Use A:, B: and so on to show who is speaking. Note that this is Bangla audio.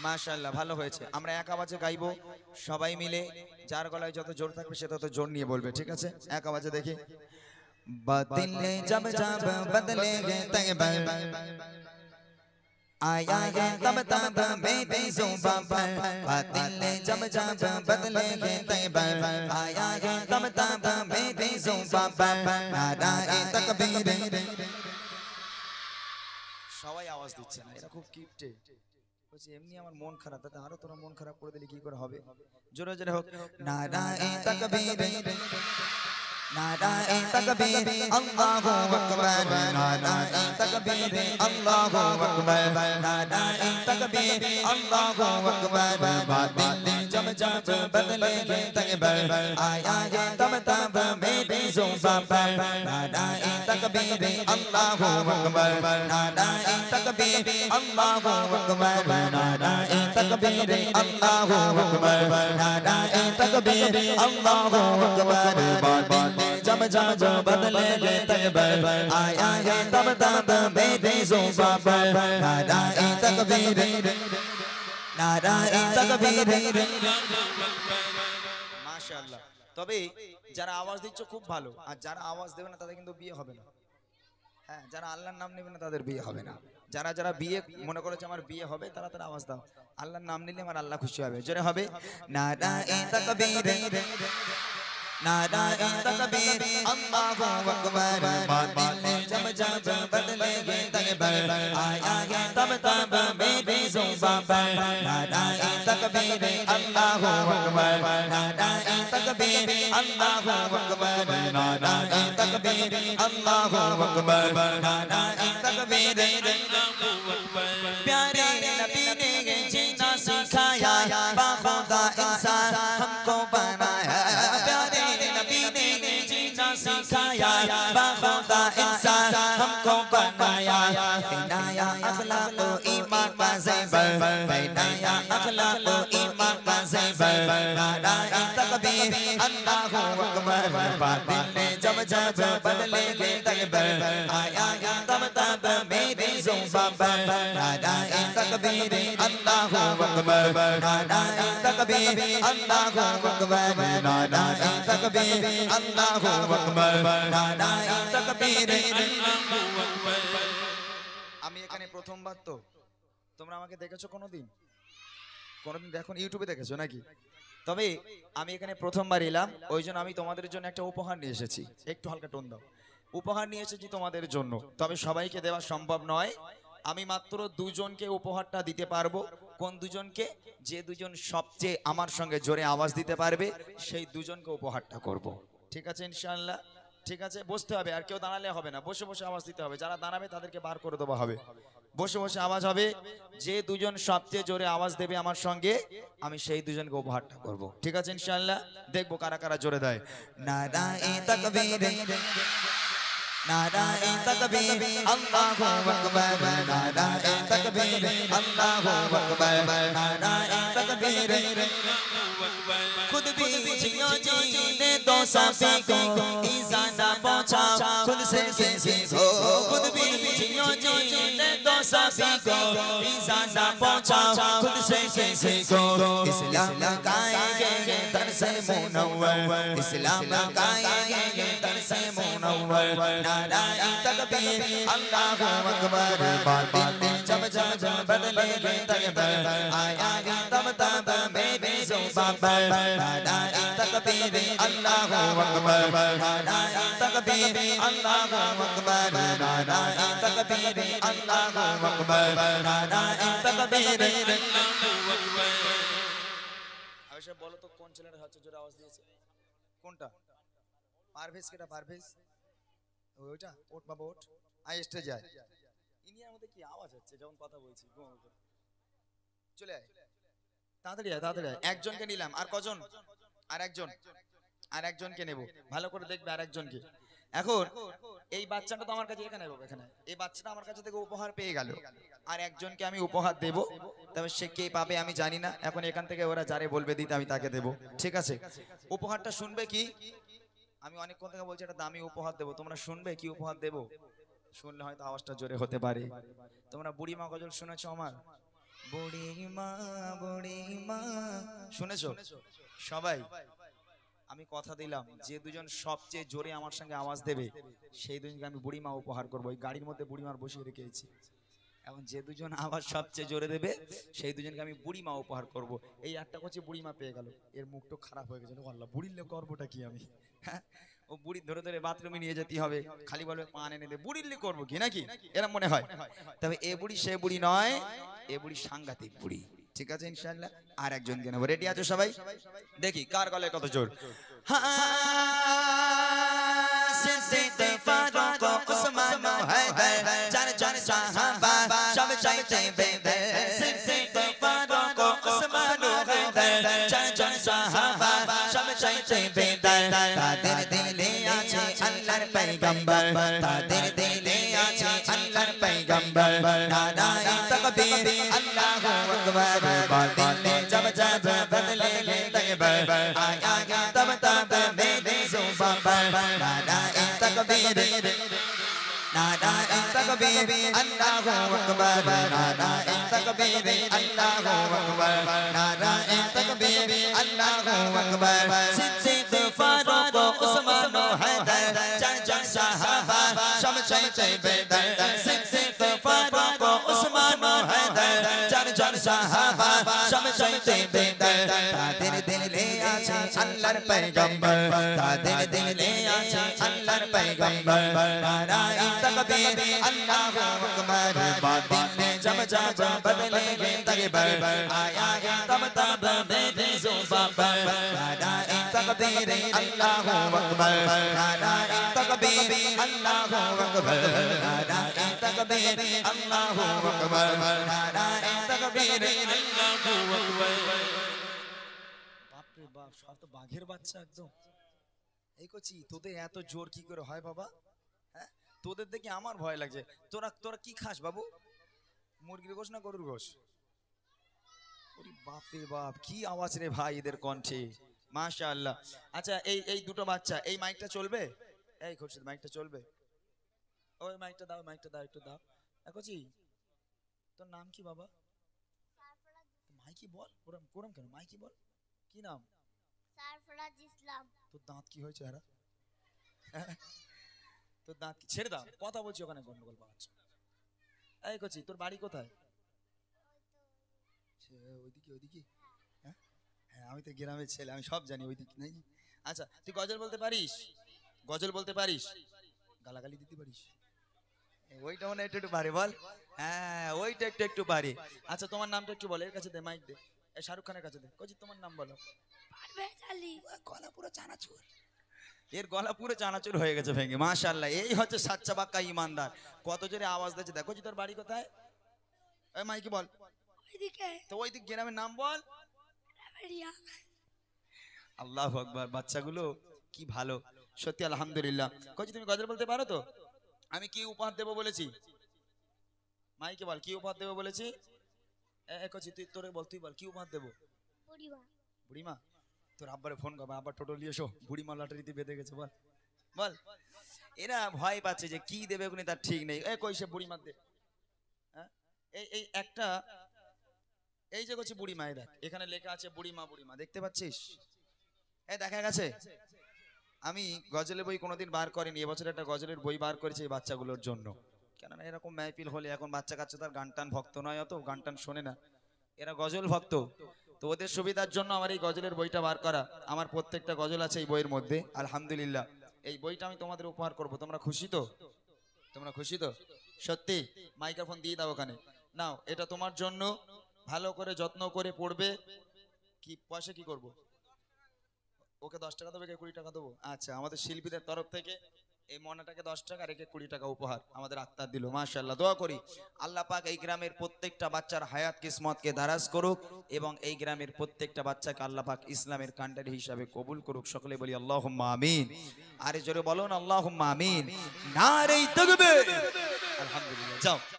A: মাশাআল্লাহ, ভালো হয়েছে। আমরা এক আওয়াজে গাইবো সবাই মিলে। যার গলায় যত জোর থাকবে সে তত জোর নিয়ে বলবে, ঠিক আছে? এক আওয়াজে দেখি। বাতিলে জব জব বদলেগে তৈবর, आया है तब तब मेरी ज़ुबां पर। बातिल जब जब बदलेंगे तैबर, आया है तब तब मेरी ज़ुबां पर। नाराए तकबीर। সবাই আওয়াজ দিচ্ছে না, এরা খুব কিপটে। বলছি এমনি আমার মন খারাপ, তাতে আরো তোরা মন খারাপ করে দিলে কি করে হবে? জোরে জোরে হোক। নারায়ে তাকবীর, नाराए तकबीर अल्लाहु अकबर, नाराए तकबीर अल्लाहु अकबर, नाराए तकबीर अल्लाहु अकबर। बातिल जब जब बदलेंगे तैबर, आया है तब तब मेरी ज़ुबां पर। नाराए तकबीर अल्लाहु अकबर, नाराए तकबीर अल्लाहु अकबर, नाराए तकबीर अल्लाहु अकबर, नाराए तकबीर अल्लाहु अकबर। बातिल जब जब बदलेंगे तैबर, आया है तब तब मेरी ज़ुबां पर। नाराए तकबीर, नाराए तकबीर। মাশাআল্লাহ। তবে যারা আওয়াজ দিচ্ছ খুব ভালো, আর যারা আওয়াজ দেবে না তাদের কিন্তু বিয়ে হবে না। হ্যাঁ, যারা আল্লাহর নাম নেবে না তাদের বিয়ে হবে না। যারা যারা বিয়ে মনে করেছে আমার বিয়ে হবে, তারা তারা আওয়াজ দাও। আল্লাহর নাম নিলে আমার আল্লাহ খুশি হবে। জোরে হবে। নারায়ে তাকবীর, नाराए तकबीर अल्लाहु अकबर। बातिल जब जब बदलेंगे तैबर, आया है तब तब मेरी ज़ुबां पर। नाराए तकबीर अल्लाहु अकबर, नाराए तकबीर अल्लाहु अकबर, नाराए तकबीर अल्लाहु अकबर, नाराए तकबीर अल्लाहु अकबर। प्यारे नबी ने जीना सिखाया, बाखुदा इंसान हमको बनाया। सिखाया, बाखुदा इंसान हमको बनाया। पहनाया अखलाक ईमान का ज़ेवर, पहनाया अखलाक ईमान का ज़ेवर। नाराए तकबीर अल्लाहु अकबर। बातिल जब जब बदलेंगे तैबर, आया है तब तब मेरी ज़ुबां पर। नाराए तकबीर अल्लाहु अकबर, नाराए तकबीर अल्लाहु अकबर, नाराए तकबीर अल्लाहु अकबर, नाराए तकबीर अल्लाहु अकबर। আমি এখানে প্রথমবার, তো তোমরা আমাকে দেখেছো কোনোদিন? কোনোদিন দেখো, ইউটিউবে দেখেছো নাকি? তবে আমি এখানে প্রথমবার এলাম, ওই জন্য আমি তোমাদের জন্য একটা উপহার নিয়ে এসেছি। একটু হালকা টোন দাও। উপহার নিয়ে এসেছি তোমাদের জন্য, তবে সবাইকে দেওয়া সম্ভব নয়। আমি মাত্র দুজনকে উপহারটা দিতে পারবো। কোন দুজনকে? যে দুজন সবচেয়ে আমার সঙ্গে জোরে আওয়াজ দিতে পারবে, সেই দুজনকে উপহারটা করব। ঠিক আছে ইনশাআল্লাহ? ঠিক আছে, বসতে হবে, আর কেউ দাঁড়ালে হবে না, বসে বসে আওয়াজ দিতে হবে। যারা দাঁড়াবে তাদেরকে বার করে দেওয়া হবে। বসে বসে আওয়াজ হবে। যে দুজন সবচেয়ে জোরে আওয়াজ দেবে আমার সঙ্গে, আমি সেই দুজনকে উপহারটা করব। ঠিক আছে ইনশাআল্লাহ? দেখবো কারা কারা জোরে দেয়। নারায়ে তাকবীর, नाराए तकबीर अल्लाहु अकबर, नाराए तकबीर अल्लाहु अकबर, नाराए तकबीर अल्लाहु अकबर। खुद भी जियो जीने दो सभी को, ईज़ा ना पहुंचा खुद से सीखो। खुद भी जियो जीने दो सभी को, ईज़ा ना पहुंचा खुद से सीखो। इस्लाम गाएंगे दर से मुनव्वर, इस्लाम गाएंगे दर से मुनव्वर। नाराए तकबीर अल्लाहु अकबर। बातिल जब जब बदलेंगे तैबर, आया है तब तब मेरी ज़ुबां पर। नाराए तकबीर अल्लाहु अकबर, नाराए तकबीर अल्लाहु अकबर, नाराए तकबीर अल्लाहु अकबर, नाराए तकबीर अल्लाहु अकबर। আচ্ছা বলো তো কোন ছেলের হাতে জোরে আওয়াজ দিয়েছে? কোনটা? পারভেজ। কেটা পারভেজ? ওইটা? ওট বাবা ওট, আই স্টেজে যায়। ইনিয়ার মধ্যে কি আওয়াজ হচ্ছে যখন কথা বলছি? চলে আয়, তাড়াতাড়ি আয়, তাড়াতাড়ি আয়। একজনকে নিলাম, আর কজন? আর একজনকে নেব। ভালো করে দেখবে আর একজনকে। এখন এই বাচ্চাটা তো আমার কাছে, এখানে এখানে এই বাচ্চাটা আমার কাছে থেকে উপহার পেয়ে গেল। আর একজনকে আমি উপহার দেব, তবে সে কে পাবে আমি জানি না। এখন এখান থেকে ওরা যারে বলবে দিতে আমি তাকে দেব। ঠিক আছে? উপহারটা শুনবে কি? আমি অনেকক্ষণ থেকে বলছি একটা দামি উপহার দেবো, তোমরা শুনবে কি উপহার দেবো? শুনলে হয়তো আওয়াজটা জোরে হতে পারে। তোমরা বুড়িমা গজল শুনেছো আমার? বুড়িমা বুড়িমা, শুনেছো সবাই? আমি কথা দিলাম যে দুজন সবচেয়ে জোরে আমার সঙ্গে আওয়াজ দেবে সেই দুজনকে আমি বুড়িমা উপহার করবো। ওই গাড়ির মধ্যে বুড়িমার বসিয়ে রেখেছি। এখন যে দুজন আওয়াজ সবচেয়ে জোরে দেবে সেই দুজনকে আমি বুড়িমা উপহার করব। এই একটা করছে বুড়িমা পেয়ে গেল, এর মুখটা খারাপ হয়ে গেছে। আল্লাহ, বুড়ির লে করবোটা কি আমি? হ্যাঁ, ও বুড়ি ধরে ধরে বাথরুমে নিয়ে যেতে হবে, খালি বলবে পান এনে দে, বুড়ির লে করবো কি নাকি? এরকম মনে হয়। তবে এ বুড়ি সে বুড়ি নয়, এ বুড়ি সাংঘাতিক বুড়ি। ঠিক আছে ইনশাআল্লাহ। আর একজনকে নেবো। রেডি আছো সবাই? দেখি কার গলায় কত জোর। সিদ্দিক ফারুক ওসমান হায়দার, চার চার সাহাবা সব চাইতে বেদে। সিদ্দিক ফারুক ওসমান হায়দার, চার চার সাহাবা সব চাইতে বেদে। তাদের দিলে আছে আল্লাহর পয়গম্বর, তাদের দিলে আছে আল্লাহর পয়গম্বর। নারায়ে তাকবীর আল্লাহু আকবার, বাতিলে জব জব বদলেগে তকবীর, আয়া গয়া তব তব মেরে जुबान पर। नाराए तकबीर नाराए तकबीर अल्लाहु अकबर, नाराए तकबीर अल्लाहु अकबर, नाराए तकबीर अल्लाहु अकबर। सिद्दीक फारूक उस्मान हैदर, चार चार साहबा सब चाहते बेदर। सिद्दीक फारूक उस्मान हैदर, चार चार साहबा सब चाहते बेदर। ताদের দিলে আছে আল্লাহর পয়গম্বর, তাদের দিলে আছে আল্লাহর পয়গম্বর। নারায়ে তাকবীর আল্লাহু আকবার, বাতিলে জব জব বদলেগে তকবীর, আয়া গয়া তব তব মেরে जुबान पर। नाराए तकबीर अल्लाहु अकबर, नाराए तकबीर अल्लाहु अकबर, नाराए तकबीर अल्लाहु अकबर, नाराए तकबीर अल्लाहु अकबर। বাপ রে বাপ, সব তো বাঘের বাচ্চা একদম। এই কচি, তোদের এত জোর কি করে হয় বাবা? হ্যাঁ, তোদের দেখে আমার ভয় লাগছে। তোরা তোরা কি খাস বাবু? মুরগির গোশ না গরুর গোশ? ওরে বাপ রে বাপ, কি আওয়াজ রে ভাই এদের কণ্ঠে, মাশাআল্লাহ। আচ্ছা এই এই দুটো বাচ্চা, এই মাইকটা চলবে? এই খুরশিদ মাইকটা চলবে? ওই মাইকটা দাও, মাইকটা দাও, একটু দাও। কচি, তোর নাম কি বাবা? মাইকি বল, কোরআন কোরআন কেন মাইকি বল, কি নাম?
B: সারফরাজ ইসলাম।
A: তোর দাঁত কি হয়েছে? আরে তোর দাঁত কি? ছেড়ে দাও, কথা বলছি, ওখানে গন্ডগোল পাচ্ছ। এই কচি, তোর বাড়ি কোথায়? ওইদিকে ওইদিকে? হ্যাঁ হ্যাঁ, আমি তো গ্রামের ছেলে, আমি সব জানি ওইদিকে নাকি। আচ্ছা, তুই গজল বলতে পারিস? গজল বলতে পারিস? গালাগালি দিতে পারিস? ওইটা মনে একটু একটু পারে, বল। হ্যাঁ, ওইটা একটু একটু পারে। আচ্ছা, তোমার নামটা একটু বল। এর কাছে দে, মাইক দে। এই শাহরুখ খানের কাছে দে। কচি, তোমার নাম বলো।
B: পারভেজ আলী।
A: গলা পুরো চানাচুর, এর গলা পুরো চানাচুর হয়ে গেছে ভেঙে। মাশাআল্লাহ, এই হচ্ছে সাচ্চা বাক্কা ইমানদার। কত জোরে আওয়াজ দিচ্ছে দেখো। তোর বাড়ি কোথায়? এই মাইকি বল।
B: ওইদিকে।
A: তো ওইদিক গ্রামের নাম বল।
B: রাবেরিয়া।
A: আল্লাহু আকবার, বাচ্চাগুলো কি ভালো সত্যি, আলহামদুলিল্লাহ। কচি, তুমি গজল বলতে পারো তো? আমি কি উপহার দেব বলেছি? মাইকে বল, কি উপহার দেব বলেছি? কচি, তুই তোরে বল, তুই বল কি উপহার দেব?
B: বুড়িমা।
A: বুড়িমা? তোর আব্বারে ফোন কর, আব্বা টোটো নিয়ে এসো, বুড়িমা লটারিতে বেঁধে গেছে, বল বল। এরা ভয় পাচ্ছে যে কি দেবে কোনি তার ঠিক নেই। কই সে বুড়িমা দে। হ্যাঁ, এই এই একটা, এই যে কচি বুড়িমা, এই দেখ এখানে লেখা আছে বুড়িমা, বুড়িমা দেখতে পাচ্ছিস? এই দেখা গেছে। আমি গজলের বই কোনোদিন বার করিনি, এবছর একটা গজলের বই বার করেছি এই বাচ্চাগুলোর জন্য। কেননা এরকম মাহফিল হলে এখন বাচ্চা কাচ্চা তার গান টান ভক্ত নয়, অত গান টান শোনে না, এরা গজল ভক্ত। তো ওদের সুবিধার জন্য আমার এই গজলের বইটা বার করা। আমার প্রত্যেকটা গজল আছে এই বইয়ের মধ্যে, আলহামদুলিল্লাহ। এই বইটা আমি তোমাদের উপহার করব। তোমরা খুশি তো? তোমরা খুশি তো? সত্যি? মাইক্রোফোন দিয়ে দাও ওখানে। নাও, এটা তোমার জন্য, ভালো করে যত্ন করে পড়বে। কি পয়সা কি করব? ওকে 10 টাকা দেবে, 20 টাকা দেবো? আচ্ছা, আমাদের শিল্পীদের তরফ থেকে এই মনাটাকে 10 টাকা আর একে 20 টাকা উপহার আমাদের আক্তার দিল। মাশাআল্লাহ, দোয়া করি আল্লাহ পাক এই গ্রামের প্রত্যেকটা বাচ্চার হায়াত কিসমতকে দারাজ করুক এবং এই গ্রামের প্রত্যেকটা বাচ্চাকে আল্লাহ পাক ইসলামের কান্ডারি হিসাবে কবুল করুক। সকলে বলি আল্লাহুম্মা আমিন। আরে জোরে বলুন আল্লাহুম্মা আমিন। নারে তাকবীর। আলহামদুলিল্লাহ, যাও।